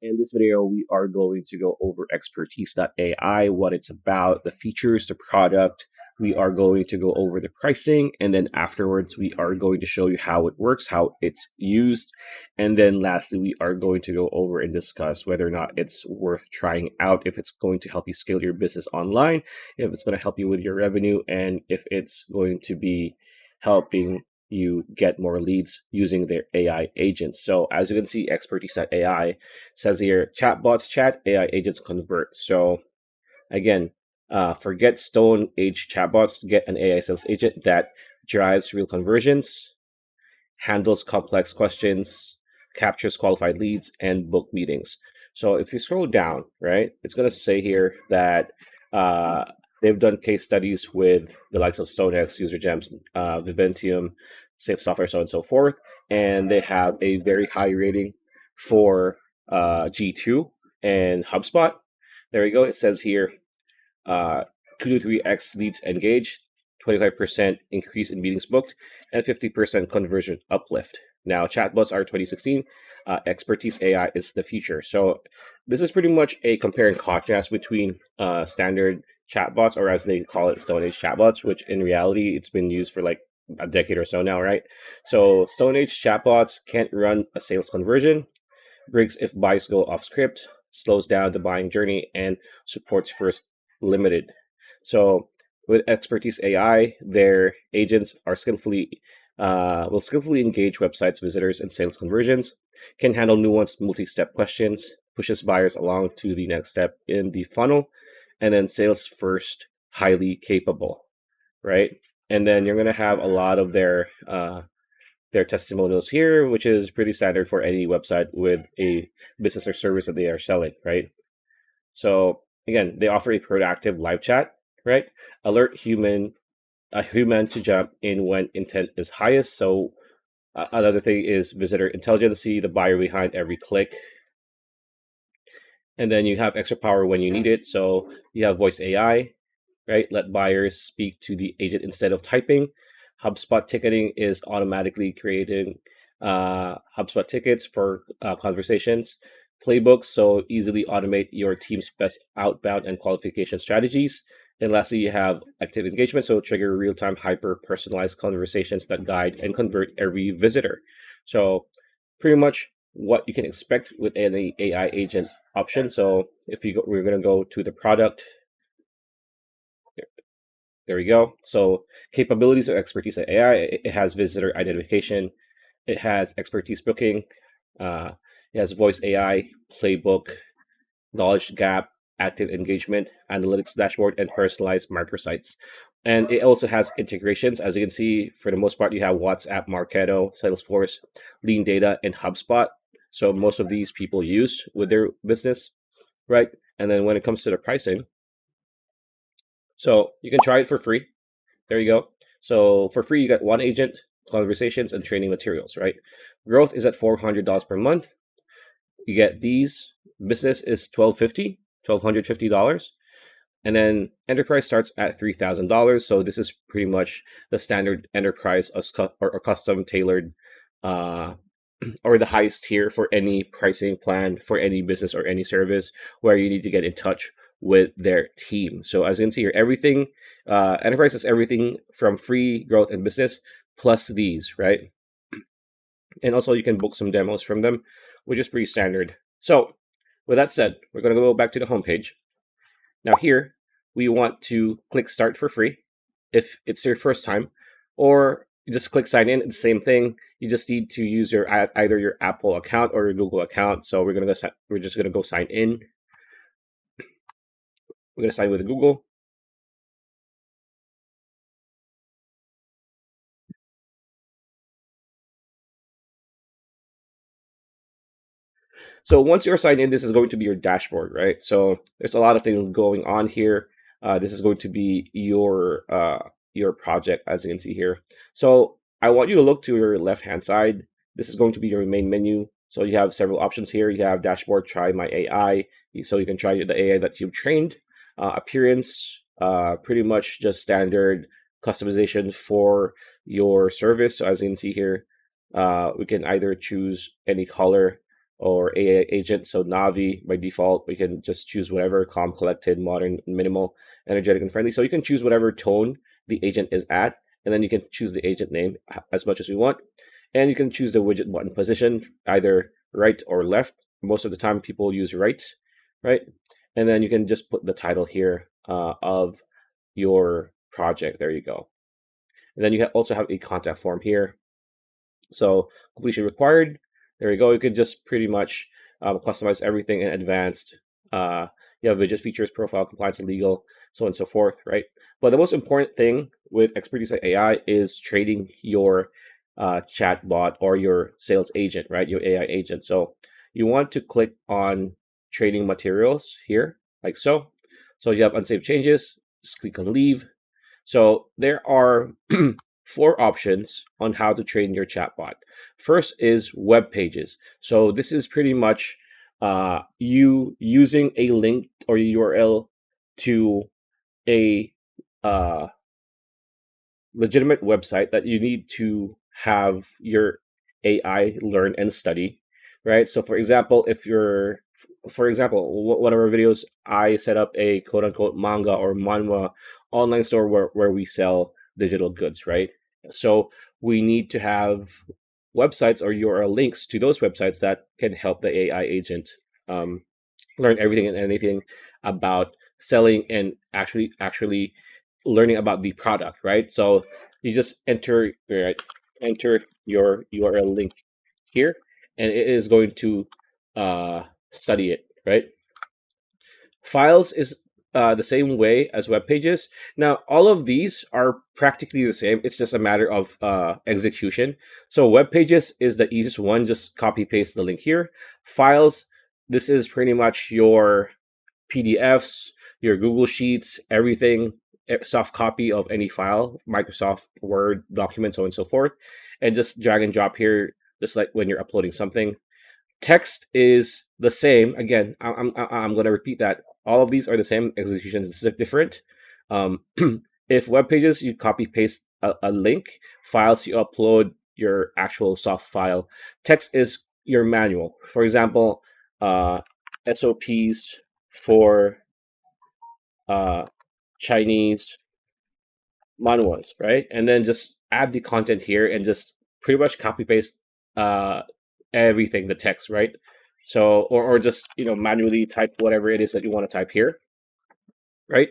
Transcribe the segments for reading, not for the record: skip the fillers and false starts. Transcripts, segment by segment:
In this video, we are going to go over expertise.ai, what it's about, the features, the product. We are going to go over the pricing, and then afterwards, we are going to show you how it works, how it's used. And then lastly, we are going to go over and discuss whether or not it's worth trying out, if it's going to help you scale your business online, if it's going to help you with your revenue, and if it's going to be helping you get more leads using their AI agents. So as you can see, expertise.ai says here, chatbots chat, AI agents convert. So again, forget Stone Age chatbots, get an AI sales agent that drives real conversions, handles complex questions, captures qualified leads, and book meetings. So if you scroll down, right, it's going to say here that they've done case studies with the likes of StoneX, UserGems, Viventium, Safe Software, so on and so forth. And they have a very high rating for G2 and HubSpot. There we go. It says here 2 to 3x leads engaged, 25% increase in meetings booked, and 50% conversion uplift. Now, chatbots are 2016. Expertise AI is the future. So this is pretty much a compare and contrast between standard chatbots, or as they call it, Stone Age chatbots, which in reality, it's been used for like a decade or so now, right? So Stone Age chatbots can't run a sales conversion, breaks if buys go off script, slows down the buying journey, and supports first limited. So with Expertise AI, their agents are will skillfully engage websites, visitors, and sales conversions, can handle nuanced multi-step questions, pushes buyers along to the next step in the funnel, and then sales first, highly capable, right? And then you're going to have a lot of their testimonials here, which is pretty standard for any website with a business or service that they are selling, right? So again, they offer a proactive live chat, right? Alert a human to jump in when intent is highest. So another thing is visitor intelligence, the buyer behind every click. And then you have extra power when you need it. So you have voice AI, right? Let buyers speak to the agent instead of typing. HubSpot ticketing is automatically creating HubSpot tickets for conversations. Playbooks, so easily automate your team's best outbound and qualification strategies. And lastly, you have active engagement, so trigger real-time hyper-personalized conversations that guide and convert every visitor. So pretty much what you can expect with any AI agent option. So if you go, we're going to go to the product. There we go. So capabilities of Expertise AI, it has visitor identification, it has expertise booking, it has voice AI, playbook, knowledge gap, active engagement, analytics dashboard, and personalized microsites. And it also has integrations. As you can see, for the most part, you have WhatsApp, Marketo, Salesforce, Lean Data, and HubSpot. So most of these people use with their business, right? And then when it comes to the pricing, so you can try it for free. There you go. So for free, you get one agent, conversations, and training materials, right? Growth is at $400 per month. You get these. Business is $1,250. And then enterprise starts at $3,000. So this is pretty much the standard enterprise or custom tailored or the highest tier for any pricing plan for any business or any service where you need to get in touch with their team. So as you can see here, everything, enterprise is everything from free, growth, and business, plus these, right? And also you can book some demos from them, which is pretty standard. So with that said, we're going to go back to the homepage. Now here, we want to click start for free if it's your first time, or you just click sign in. It's the same thing. You just need to use your either your Apple account or your Google account. So we're just gonna go sign in. We're going to sign with Google. So once you're signed in, this is going to be your dashboard, right? So there's a lot of things going on here. This is going to be your project, as you can see here. So I want you to look to your left-hand side. This is going to be your main menu. So you have several options here. You have dashboard, try my AI. So you can try the AI that you've trained. Appearance, pretty much just standard customization for your service. So as you can see here, we can either choose any color or AI agent. So Navi by default, we can just choose whatever: calm, collected, modern, minimal, energetic, and friendly. So you can choose whatever tone the agent is at, and then you can choose the agent name as much as you want. And you can choose the widget button position, either right or left. Most of the time people use right, right? And then you can just put the title here of your project. There you go. And then you also have a contact form here. So completion required. There you go. You can just pretty much customize everything in advanced. You have widget features, profile, compliance, and legal, so on and so forth, right? But the most important thing with Expertise AI is trading your chat bot or your sales agent, right? Your AI agent. So you want to click on trading materials here, like so. So you have unsaved changes, just click on leave. So there are four options on how to train your chatbot. First is web pages. So this is pretty much you using a link or URL to a legitimate website that you need to have your AI learn and study, right? So for example, if you're, for example, one of our videos, I set up a quote unquote manga or manhwa online store where we sell digital goods, right? So we need to have websites or URL links to those websites that can help the AI agent learn everything and anything about selling and actually learning about the product, right? So you just enter, right, enter your URL link here, and it is going to study it, right? Files is the same way as web pages. Now, all of these are practically the same. It's just a matter of execution. So web pages is the easiest one. Just copy paste the link here. Files, this is pretty much your PDFs, your Google Sheets, everything, soft copy of any file, Microsoft Word document, so on and so forth, and just drag and drop here, just like when you're uploading something. Text is the same. Again, I'm going to repeat that. All of these are the same. Execution is different. If web pages, you copy paste a link. Files, you upload your actual soft file. Text is your manual. For example, SOPs for Chinese manhwas, right? And then just add the content here and just pretty much copy paste everything, the text, right? So or just manually type whatever it is that you want to type here, right?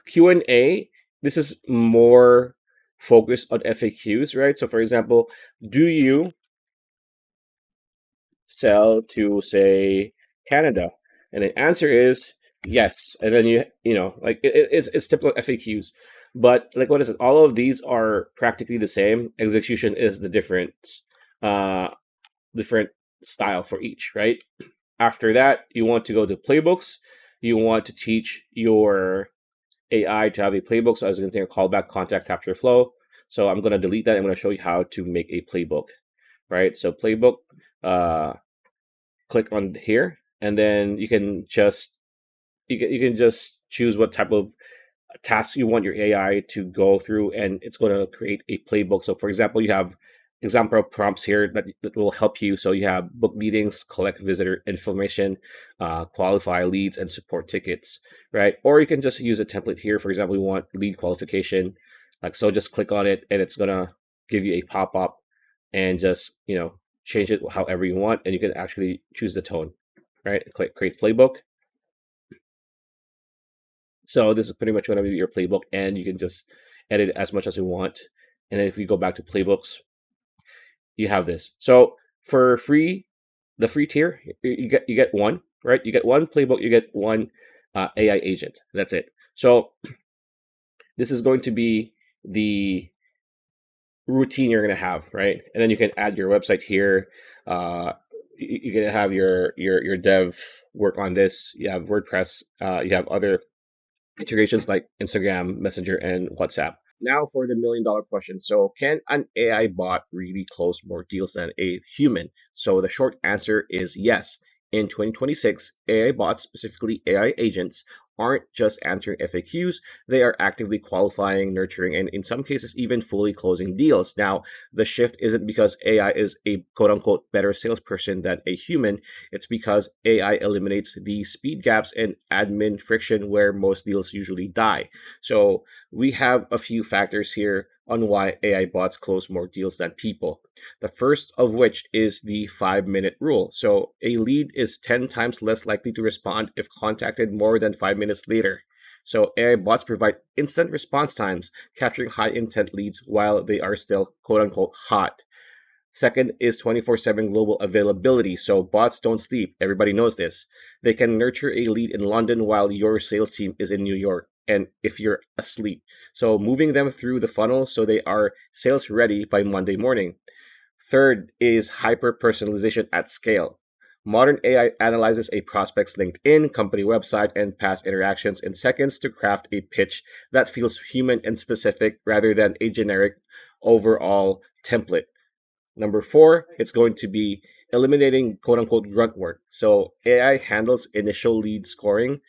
Q&A, this is more focused on FAQs, right? So for example, do you sell to, say, Canada? And the answer is yes. And then like it's typical FAQs. But like, what is it? All of these are practically the same. Execution is the different style for each, right? After that, you want to go to playbooks. You want to teach your AI to have a playbook. So as you can see, callback, contact, capture, flow. So I'm going to delete that. I'm going to show you how to make a playbook, right? So playbook, click on here, and then you can just choose what type of tasks you want your AI to go through, and it's going to create a playbook. So for example, you have example prompts here that will help you. So you have book meetings, collect visitor information, qualify leads, and support tickets, right? Or you can just use a template here. For example, you want lead qualification, like so. Just click on it, and it's gonna give you a pop-up, and just change it however you want, and you can actually choose the tone, right? Click create playbook. So this is pretty much going to be your playbook, and you can just edit as much as you want. And then if you go back to playbooks, you have this. So for free, the free tier, you get one, right? You get one playbook, you get one AI agent. That's it. So this is going to be the routine you're going to have, right? And then you can add your website here. You can have your dev work on this. You have WordPress. You have other integrations like Instagram, Messenger, and WhatsApp. Now for the $1,000,000 question. So can an AI bot really close more deals than a human? So the short answer is yes. In 2026, AI bots, specifically AI agents, aren't just answering FAQs, they are actively qualifying, nurturing, and in some cases, even fully closing deals. Now, the shift isn't because AI is a quote unquote better salesperson than a human, it's because AI eliminates the speed gaps and admin friction where most deals usually die. So, we have a few factors here on why AI bots close more deals than people. The first of which is the 5 minute rule. So a lead is 10 times less likely to respond if contacted more than 5 minutes later. So AI bots provide instant response times, capturing high intent leads while they are still quote unquote hot. Second is 24/7 global availability. So bots don't sleep. Everybody knows this. They can nurture a lead in London while your sales team is in New York. And if you're asleep, so moving them through the funnel so they are sales ready by Monday morning. Third is hyper personalization at scale. Modern AI analyzes a prospect's LinkedIn, company website, and past interactions in seconds to craft a pitch that feels human and specific rather than a generic overall template. Number four, it's going to be eliminating quote unquote grunt work. So AI handles initial lead scoring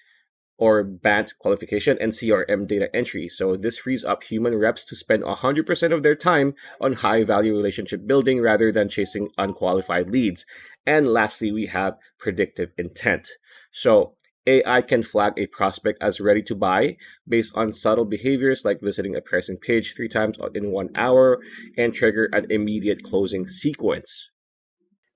or BANT qualification and CRM data entry. So this frees up human reps to spend 100% of their time on high value relationship building rather than chasing unqualified leads. And lastly, we have predictive intent. So AI can flag a prospect as ready to buy based on subtle behaviors like visiting a pricing page 3 times in 1 hour and trigger an immediate closing sequence.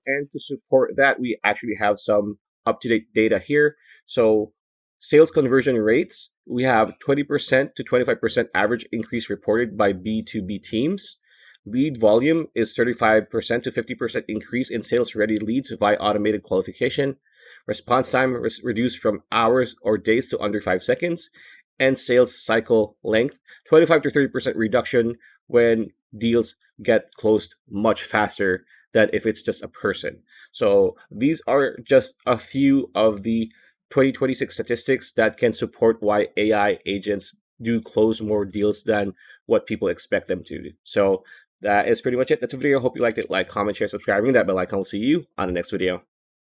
And to support that, we actually have some up to date data here. So, sales conversion rates, we have 20% to 25% average increase reported by B2B teams. Lead volume is 35% to 50% increase in sales ready leads via automated qualification. Response time reduced from hours or days to under 5 seconds. And sales cycle length, 25 to 30% reduction when deals get closed much faster than if it's just a person. So these are just a few of the 2026 statistics that can support why AI agents do close more deals than what people expect them to. So that is pretty much it. That's the video. I hope you liked it. Like, comment, share, subscribe, ring that bell icon. I'll see you on the next video.